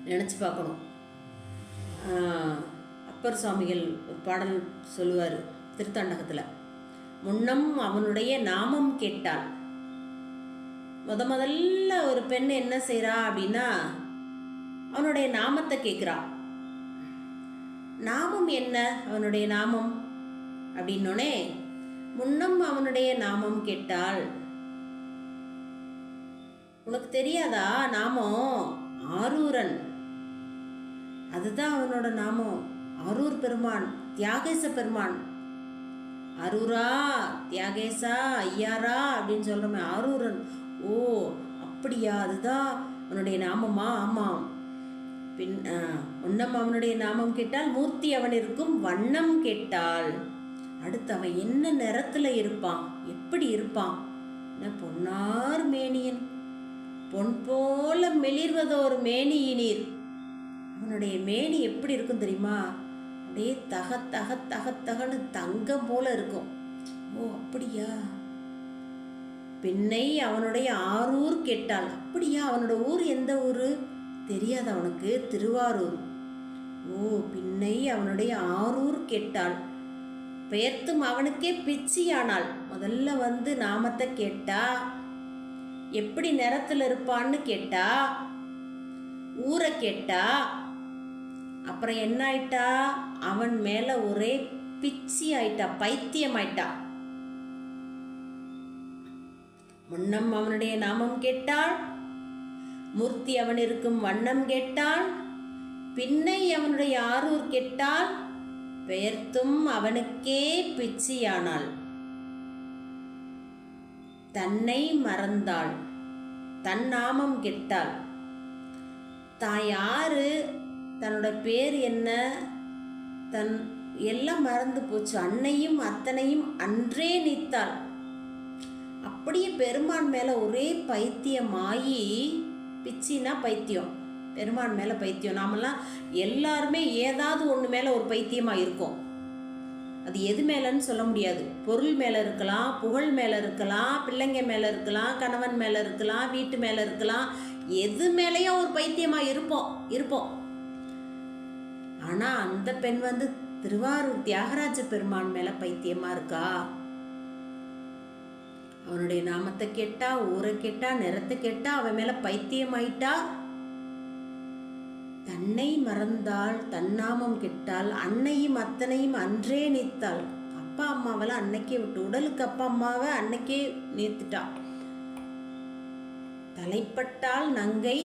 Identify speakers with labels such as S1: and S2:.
S1: நினச்சி பார்க்கணும். அப்பர் சுவாமிகள் ஒரு பாடல் சொல்லுவார் திருத்தாண்டகத்தில். முன்னம் அவனுடைய நாமம் கேட்டாள். முதல்ல ஒரு பெண் என்ன செய்கிறா அப்படின்னா, அவனுடைய நாமத்தை கேட்குறா. நாமம் என்ன அவனுடைய நாமம் அப்படின்னோடனே, முன்னம் அவனுடைய நாமம் கேட்டாள். உனக்கு தெரியாதா? நாமம் ஆரூரன், அதுதான் அவனோட நாமம். ஆரூர் பெருமான், தியாகேச பெருமான். அரூரா, தியாகேசா, ஐயாரா அப்படின்னு சொல்கிறோமே, ஆரூரன். ஓ அப்படியா, அதுதான் அவனுடைய நாமமா? ஆமாம். பின் முன்னம் அவனுடைய நாமம் கேட்டால், மூர்த்தி அவன் இருக்கும் வண்ணம் கேட்டாள். அடுத்து அவன் என்ன நிறத்துல இருப்பான், எப்படி இருப்பான்? பொன்னார் மேனியன், பொன் போல மெளிர்வதோர் மேனியினீர். அவனுடைய மேனி எப்படி இருக்கும் தெரியுமா? அப்படியே தக தக தக தகன்னு தங்கம் போல இருக்கும். ஓ அப்படியா. பின்னை அவனுடைய ஆரூர் கேட்டாள். அப்படியா, அவனோட ஊர் எந்த ஊர் தெரியாது அவனுக்கு? திருவாரூர். ஓ பின்னை அவனுடைய ஆரூர் கேட்டாள். பெயர்த்தும் அவனுக்கே பிச்சியானாள். முதல்ல நாமத்தை கேட்டா, எப்படி நிறத்தில் இருப்பான்னு கேட்டா, ஊரை கேட்டா, அப்புறம் என்ன ஆயிட்டா? அவன் மேல ஒரே பிச்சி ஆயிட்டா, பைத்தியம் ஆயிட்டா. முன்னம் அவனுடைய நாமம் கேட்டாள், மூர்த்தி அவன் இருக்கும் வண்ணம் கேட்டாள், பின்னை அவனுடைய ஆரூர் கேட்டாள், பெயர்த்தும் அவனுக்கே பிச்சியானாள். தன்னை மறந்தாள், தன் நாமம் கெட்டாள். தான் யாரு, தன்னோட பேர் என்ன, தன் எல்லாம் மறந்து போச்சு. அன்னையும் அத்தனையும் அன்றே நீத்தாள். அப்படியே பெருமான் மேல ஒரே பைத்தியமாயி, பிச்சினா பைத்தியம், பெருமான் மேல பைத்தியம். நாமெல்லாம் எல்லாருமே ஏதாவது ஒன்று மேல ஒரு பைத்தியமா இருக்கும். அது எது மேலன்னு சொல்ல முடியாது. பொருள் மேல இருக்கலாம், புகழ் மேல இருக்கலாம், பிள்ளைங்க மேல இருக்கலாம், கணவன் மேல இருக்கலாம், வீட்டு மேல இருக்கலாம், எது மேலேயும் ஒரு பைத்தியமா இருப்போம். ஆனா அந்த பெண் திருவாரூர் தியாகராஜ பெருமான் மேல பைத்தியமா இருக்கா. அவனுடைய நாமத்தை கேட்டா, ஊரை கேட்டா, நிறத்தை கேட்டா, அவன் மேல பைத்தியம் ஆயிட்டா. தன்னை மறந்தாள், தன்னாமம் கெட்டாள், அன்னையும் அத்தனையும் அன்றே நீத்தாள். அப்பா அம்மாவெல்லாம் அன்னைக்கே விட்டு, உடலுக்கு அப்பா அம்மாவை அன்னைக்கே நீத்துட்டா. தலைப்பட்டால் நங்கை